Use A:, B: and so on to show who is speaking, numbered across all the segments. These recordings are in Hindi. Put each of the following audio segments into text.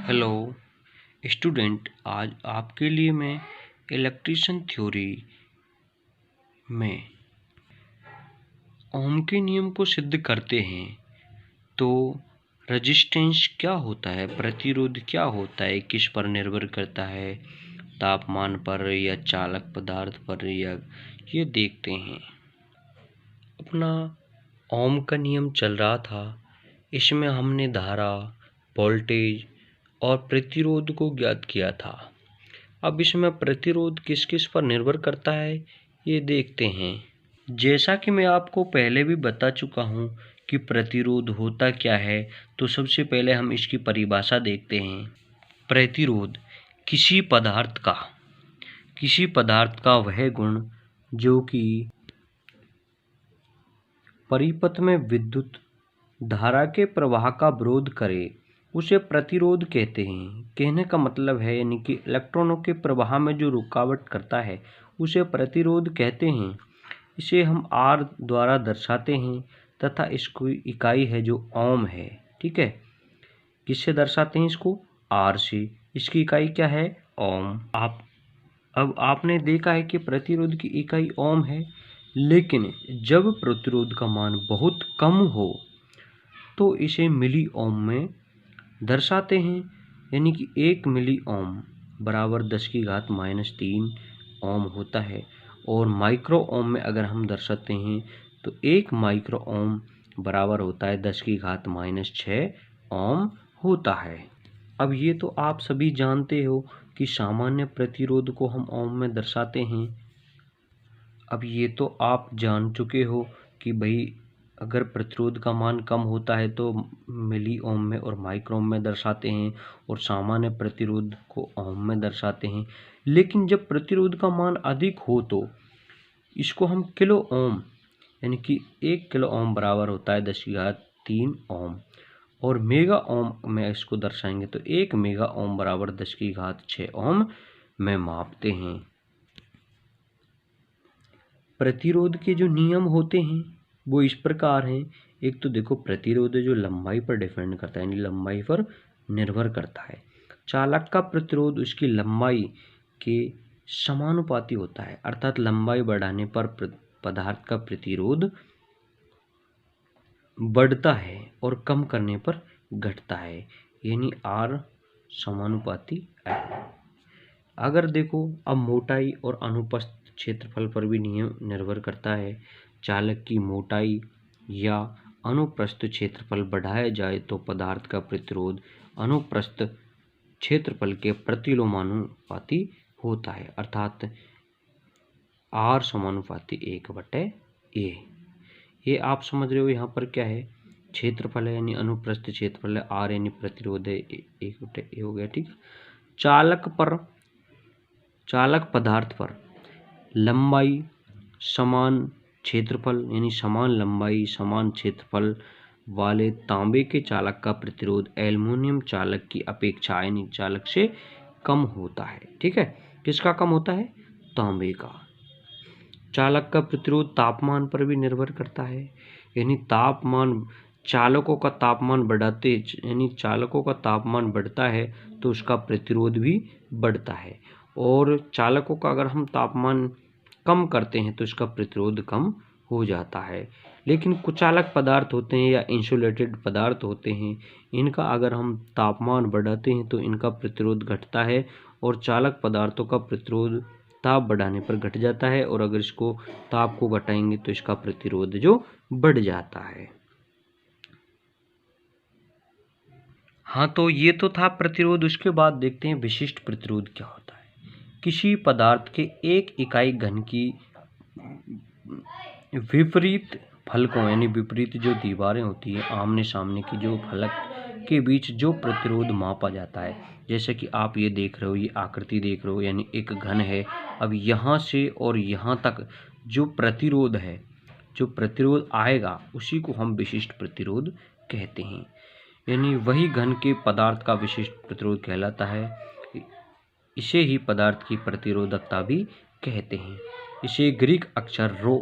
A: हेलो स्टूडेंट, आज आपके लिए मैं इलेक्ट्रिशियन थ्योरी में ओम के नियम को सिद्ध करते हैं। तो रेजिस्टेंस क्या होता है, प्रतिरोध क्या होता है, किस पर निर्भर करता है, तापमान पर या चालक पदार्थ पर, या ये देखते हैं। अपना ओम का नियम चल रहा था, इसमें हमने धारा, वोल्टेज और प्रतिरोध को ज्ञात किया था। अब इसमें प्रतिरोध किस किस पर निर्भर करता है ये देखते हैं। जैसा कि मैं आपको पहले भी बता चुका हूँ कि प्रतिरोध होता क्या है, तो सबसे पहले हम इसकी परिभाषा देखते हैं। प्रतिरोध किसी पदार्थ का वह गुण जो कि परिपथ में विद्युत धारा के प्रवाह का विरोध करे, उसे प्रतिरोध कहते हैं। कहने का मतलब है यानी कि इलेक्ट्रॉनों के प्रवाह में जो रुकावट करता है उसे प्रतिरोध कहते हैं। इसे हम R द्वारा दर्शाते हैं तथा इसकी इकाई है जो ओम है। ठीक है, किससे दर्शाते हैं इसको? R से। इसकी इकाई क्या है? ओम। अब आपने देखा है कि प्रतिरोध की इकाई ओम है, लेकिन जब प्रतिरोध का मान बहुत कम हो तो इसे मिली ओम में दर्शाते हैं। यानी कि 1 मिली ओम बराबर 10⁻³ ओम होता है। और माइक्रो ओम में अगर हम दर्शाते हैं तो 1 माइक्रो ओम बराबर होता है 10⁻6 ओम होता है। अब ये तो आप सभी जानते हो कि सामान्य प्रतिरोध को हम ओम में दर्शाते हैं। अब ये तो आप जान चुके हो कि भाई अगर प्रतिरोध का मान कम होता है तो मिली ओम में और माइक्रो ओम में दर्शाते हैं, और सामान्य प्रतिरोध को ओम में दर्शाते हैं। लेकिन जब प्रतिरोध का मान अधिक हो तो इसको हम किलो ओम, यानी कि 1 किलो ओम बराबर होता है 10⁻³ ओम, और मेगा ओम में इसको दर्शाएंगे तो 1 मेगा ओम बराबर 10⁻6 ओम में मापते हैं। प्रतिरोध के जो नियम होते हैं वो इस प्रकार हैं। एक तो देखो, प्रतिरोध जो लंबाई पर डिपेंड करता है, यानी लंबाई पर निर्भर करता है। चालक का प्रतिरोध उसकी लंबाई के समानुपाती होता है, अर्थात लंबाई बढ़ाने पर पदार्थ का प्रतिरोध बढ़ता है और कम करने पर घटता है, यानी R समानुपाती L। अगर देखो, अब मोटाई और अनुप्रस्थ क्षेत्रफल पर भी नियम निर्भर करता है। चालक की मोटाई या अनुप्रस्थ क्षेत्रफल बढ़ाया जाए तो पदार्थ का प्रतिरोध अनुप्रस्थ क्षेत्रफल के प्रतिलोमानुपाती होता है, अर्थात R समानुपाती 1/A। ये आप समझ रहे हो, यहाँ पर क्या है? क्षेत्रफल है यानी अनुप्रस्थ क्षेत्रफल है, R यानी प्रतिरोध है, 1/A हो गया। ठीक है। चालक पदार्थ पर लंबाई समान क्षेत्रफल यानी समान लंबाई समान क्षेत्रफल वाले तांबे के चालक का प्रतिरोध एल्युमिनियम चालक की अपेक्षा यानी चालक से कम होता है। ठीक है, किसका कम होता है? तांबे का। चालक का प्रतिरोध तापमान पर भी निर्भर करता है, यानी चालकों का तापमान बढ़ता है तो उसका प्रतिरोध भी बढ़ता है, और चालकों का अगर हम तापमान कम करते हैं तो इसका प्रतिरोध कम हो जाता है। लेकिन कुचालक पदार्थ होते हैं या इंसुलेटेड पदार्थ होते हैं, इनका अगर हम तापमान बढ़ाते हैं तो इनका प्रतिरोध घटता है, और चालक पदार्थों का प्रतिरोध ताप बढ़ाने पर घट जाता है, और अगर इसको ताप को घटाएंगे तो इसका प्रतिरोध जो बढ़ जाता है। हाँ, तो ये तो था प्रतिरोध। उसके बाद देखते हैं विशिष्ट प्रतिरोध क्या होता है। किसी पदार्थ के एक इकाई घन की विपरीत फलकों यानी विपरीत जो दीवारें होती है, आमने सामने की जो फलक के बीच जो प्रतिरोध मापा जाता है। जैसे कि आप ये देख रहे हो, ये आकृति देख रहे हो, यानी एक घन है। अब यहाँ से और यहाँ तक जो प्रतिरोध है, जो प्रतिरोध आएगा उसी को हम विशिष्ट प्रतिरोध कहते हैं, यानी वही घन के पदार्थ का विशिष्ट प्रतिरोध कहलाता है। इसे ही पदार्थ की प्रतिरोधकता भी कहते हैं। इसे ग्रीक अक्षर रो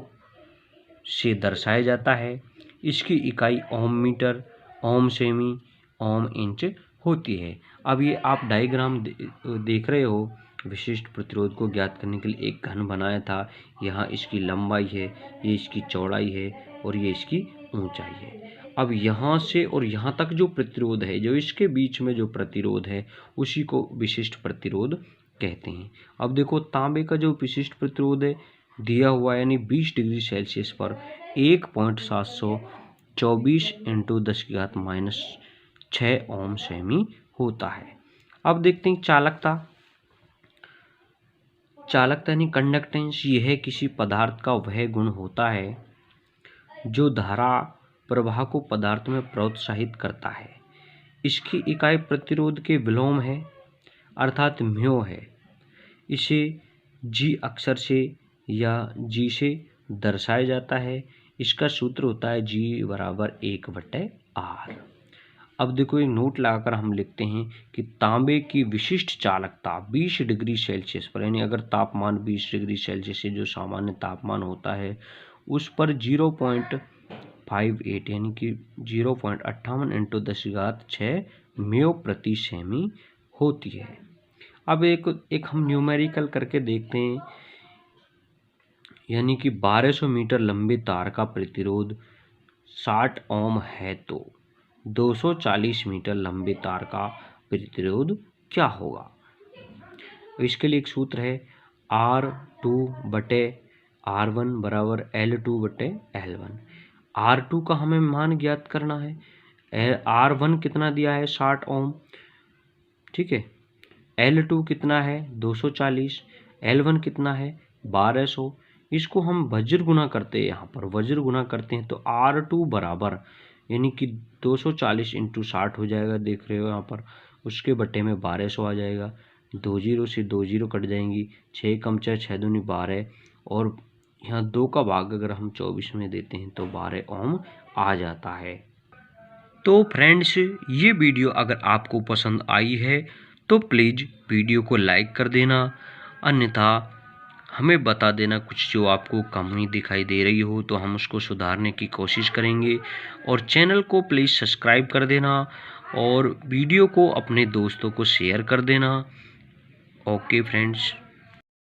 A: से दर्शाया जाता है। इसकी इकाई ओम मीटर, ओम सेमी, ओम इंच होती है। अब ये आप डायग्राम देख रहे हो, विशिष्ट प्रतिरोध को ज्ञात करने के लिए एक घन बनाया था। यहाँ इसकी लंबाई है, ये इसकी चौड़ाई है और ये इसकी ऊंचाई है। अब यहाँ से और यहाँ तक जो प्रतिरोध है, जो इसके बीच में जो प्रतिरोध है, उसी को विशिष्ट प्रतिरोध कहते हैं। अब देखो तांबे का जो विशिष्ट प्रतिरोध है दिया हुआ है, यानी 20 डिग्री सेल्सियस पर 1.724 × 10⁻⁶ ओम सेमी होता है। अब देखते हैं चालकता। चालकता यानी कंडक्टेंस, यह किसी पदार्थ का वह गुण होता है जो धारा प्रवाह को पदार्थ में प्रोत्साहित करता है। इसकी इकाई प्रतिरोध के विलोम है, अर्थात म्यो है। इसे जी अक्षर से या जी से दर्शाया जाता है। इसका सूत्र होता है G = 1/R। अब देखो एक नोट लगाकर हम लिखते हैं कि तांबे की विशिष्ट चालकता 20 डिग्री सेल्सियस पर, यानी अगर तापमान 20 डिग्री सेल्सियस से जो सामान्य तापमान होता है उस पर 0.58 यानी कि 0.58 × 10⁻⁶ म्यो प्रति सेमी होती है। अब एक हम न्यूमेरिकल करके देखते हैं, यानी कि 1200 मीटर लंबे तार का प्रतिरोध 60 ओम है तो 240 मीटर लंबे तार का प्रतिरोध क्या होगा। इसके लिए एक सूत्र है R2/R1 = L2/L1। R2 का हमें मान ज्ञात करना है। R1 कितना दिया है 60 ओम, ठीक है। L2 कितना है 240, L1 कितना है 1200। इसको हम वज्र गुना करते हैं, यहाँ पर वज्र गुना करते हैं तो R2 बराबर, यानी कि 240 × 60 हो जाएगा, देख रहे हो यहाँ पर, उसके बटे में 1200 आ जाएगा। 2 0 से 2 0 कट जाएंगी, 6 × 4 = 6 दूनी 12, और यहाँ 2 का भाग अगर हम 24 में देते हैं तो 12 ओम आ जाता है। तो फ्रेंड्स, ये वीडियो अगर आपको पसंद आई है तो प्लीज़ वीडियो को लाइक कर देना, अन्यथा हमें बता देना कुछ जो आपको कमी दिखाई दे रही हो तो हम उसको सुधारने की कोशिश करेंगे। और चैनल को प्लीज़ सब्सक्राइब कर देना और वीडियो को अपने दोस्तों को शेयर कर देना। Okay friends.